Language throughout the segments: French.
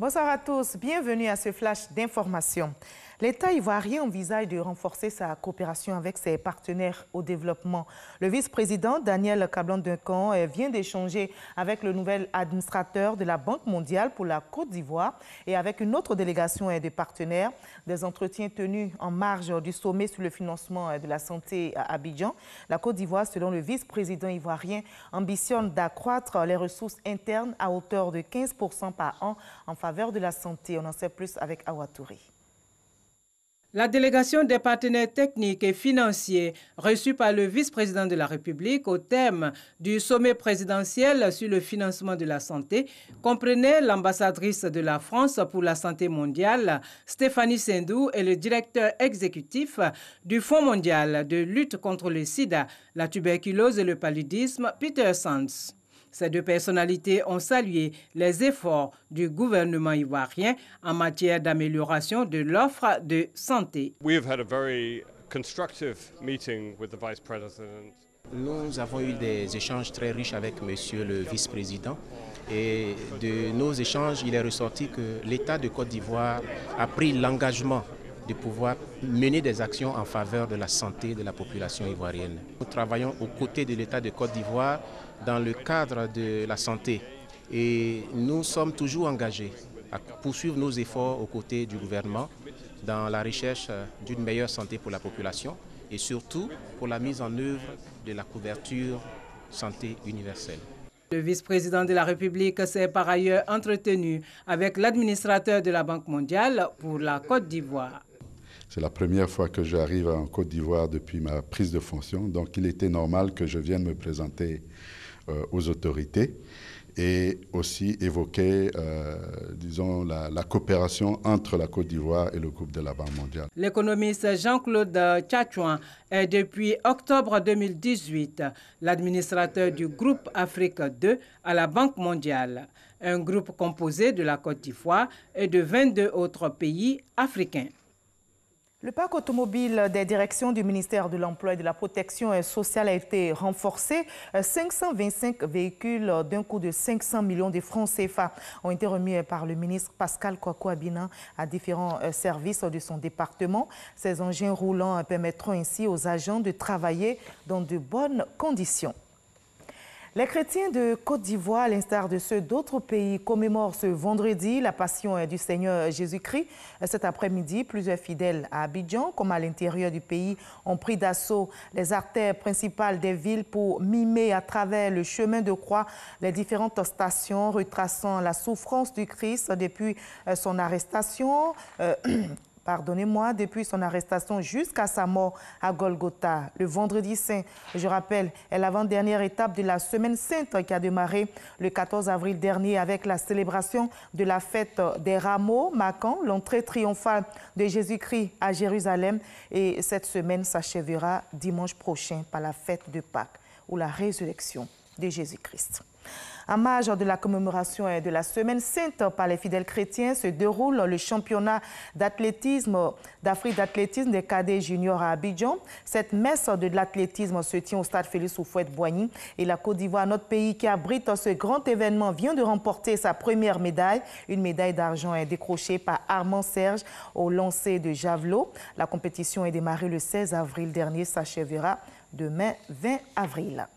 Bonsoir à tous, bienvenue à ce flash d'information. L'État ivoirien envisage de renforcer sa coopération avec ses partenaires au développement. Le vice-président Daniel Kablan-Duncan vient d'échanger avec le nouvel administrateur de la Banque mondiale pour la Côte d'Ivoire et avec une autre délégation de partenaires. Des entretiens tenus en marge du sommet sur le financement de la santé à Abidjan. La Côte d'Ivoire, selon le vice-président ivoirien, ambitionne d'accroître les ressources internes à hauteur de 15% par an en faveur de la santé. On en sait plus avec Awa Touré. La délégation des partenaires techniques et financiers reçue par le vice-président de la République au thème du sommet présidentiel sur le financement de la santé comprenait l'ambassadrice de la France pour la santé mondiale, Stéphanie Sendou, et le directeur exécutif du Fonds mondial de lutte contre le sida, la tuberculose et le paludisme, Peter Sands. Ces deux personnalités ont salué les efforts du gouvernement ivoirien en matière d'amélioration de l'offre de santé. Nous avons eu des échanges très riches avec monsieur le vice-président et de nos échanges, il est ressorti que l'État de Côte d'Ivoire a pris l'engagement de pouvoir mener des actions en faveur de la santé de la population ivoirienne. Nous travaillons aux côtés de l'État de Côte d'Ivoire dans le cadre de la santé et nous sommes toujours engagés à poursuivre nos efforts aux côtés du gouvernement dans la recherche d'une meilleure santé pour la population et surtout pour la mise en œuvre de la couverture santé universelle. Le vice-président de la République s'est par ailleurs entretenu avec l'administrateur de la Banque mondiale pour la Côte d'Ivoire. C'est la première fois que j'arrive en Côte d'Ivoire depuis ma prise de fonction, donc il était normal que je vienne me présenter aux autorités et aussi évoquer, disons, la coopération entre la Côte d'Ivoire et le groupe de la Banque mondiale. L'économiste Jean-Claude Tchatchouan est depuis octobre 2018 l'administrateur du groupe Afrique 2 à la Banque mondiale, un groupe composé de la Côte d'Ivoire et de 22 autres pays africains. Le parc automobile des directions du ministère de l'Emploi et de la Protection sociale a été renforcé. 525 véhicules d'un coût de 500 millions de francs CFA ont été remis par le ministre Pascal Kwaku-Abina à différents services de son département. Ces engins roulants permettront ainsi aux agents de travailler dans de bonnes conditions. Les chrétiens de Côte d'Ivoire, à l'instar de ceux d'autres pays, commémorent ce vendredi la passion du Seigneur Jésus-Christ. Cet après-midi, plusieurs fidèles à Abidjan, comme à l'intérieur du pays, ont pris d'assaut les artères principales des villes pour mimer à travers le chemin de croix les différentes stations retraçant la souffrance du Christ depuis son arrestation. Depuis son arrestation jusqu'à sa mort à Golgotha. Le vendredi saint, je rappelle, est l'avant-dernière étape de la Semaine sainte qui a démarré le 14 avril dernier avec la célébration de la fête des rameaux, marquant l'entrée triomphale de Jésus-Christ à Jérusalem. Et cette semaine s'achèvera dimanche prochain par la fête de Pâques ou la résurrection de Jésus-Christ. En marge de la commémoration de la Semaine sainte par les fidèles chrétiens se déroule le championnat d'athlétisme d'Afrique d'athlétisme des cadets juniors à Abidjan. Cette messe de l'athlétisme se tient au stade Félix Houphouët-Boigny et la Côte d'Ivoire, notre pays qui abrite ce grand événement, vient de remporter sa première médaille. Une médaille d'argent est décrochée par Armand Serge au lancer de javelot. La compétition est démarrée le 16 avril dernier, s'achèvera demain 20 avril.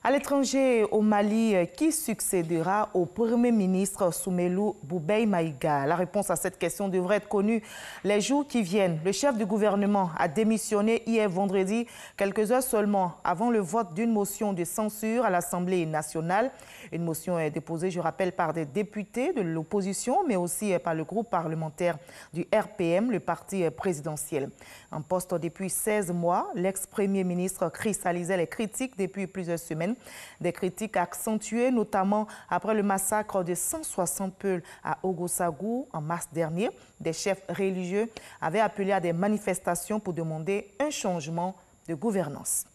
À l'étranger, au Mali, qui succédera au Premier ministre Soumeylou Boubèye Maïga? La réponse à cette question devrait être connue les jours qui viennent. Le chef du gouvernement a démissionné hier vendredi, quelques heures seulement avant le vote d'une motion de censure à l'Assemblée nationale. Une motion est déposée, je rappelle, par des députés de l'opposition, mais aussi par le groupe parlementaire du RPM, le parti présidentiel. En poste depuis 16 mois, l'ex-premier ministre cristallisait les critiques depuis plusieurs semaines. Des critiques accentuées, notamment après le massacre de 160 Peuls à Ogossagou en mars dernier. Des chefs religieux avaient appelé à des manifestations pour demander un changement de gouvernance.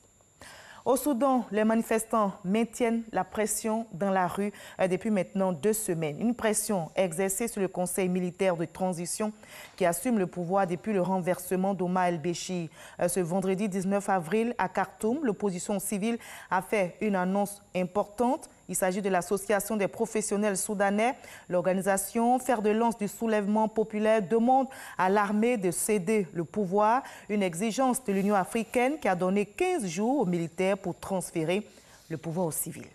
Au Soudan, les manifestants maintiennent la pression dans la rue depuis maintenant 2 semaines. Une pression exercée sur le Conseil militaire de transition qui assume le pouvoir depuis le renversement d'Omar el-Béchir. Ce vendredi 19 avril à Khartoum, l'opposition civile a fait une annonce importante. Il s'agit de l'Association des professionnels soudanais. L'organisation Fer de lance du soulèvement populaire demande à l'armée de céder le pouvoir, une exigence de l'Union africaine qui a donné 15 jours aux militaires pour transférer le pouvoir aux civils.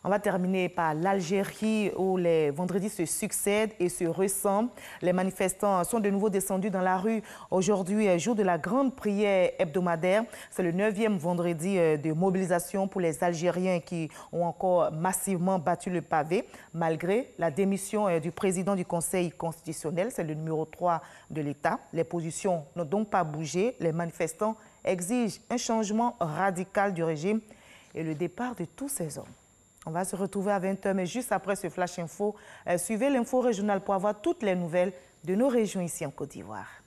On va terminer par l'Algérie où les vendredis se succèdent et se ressemblent. Les manifestants sont de nouveau descendus dans la rue. Aujourd'hui, jour de la grande prière hebdomadaire. C'est le 9e vendredi de mobilisation pour les Algériens qui ont encore massivement battu le pavé, malgré la démission du président du Conseil constitutionnel. C'est le numéro 3 de l'État. Les positions n'ont donc pas bougé. Les manifestants exigent un changement radical du régime et le départ de tous ces hommes. On va se retrouver à 20h, mais juste après ce Flash Info, suivez l'info régionale pour avoir toutes les nouvelles de nos régions ici en Côte d'Ivoire.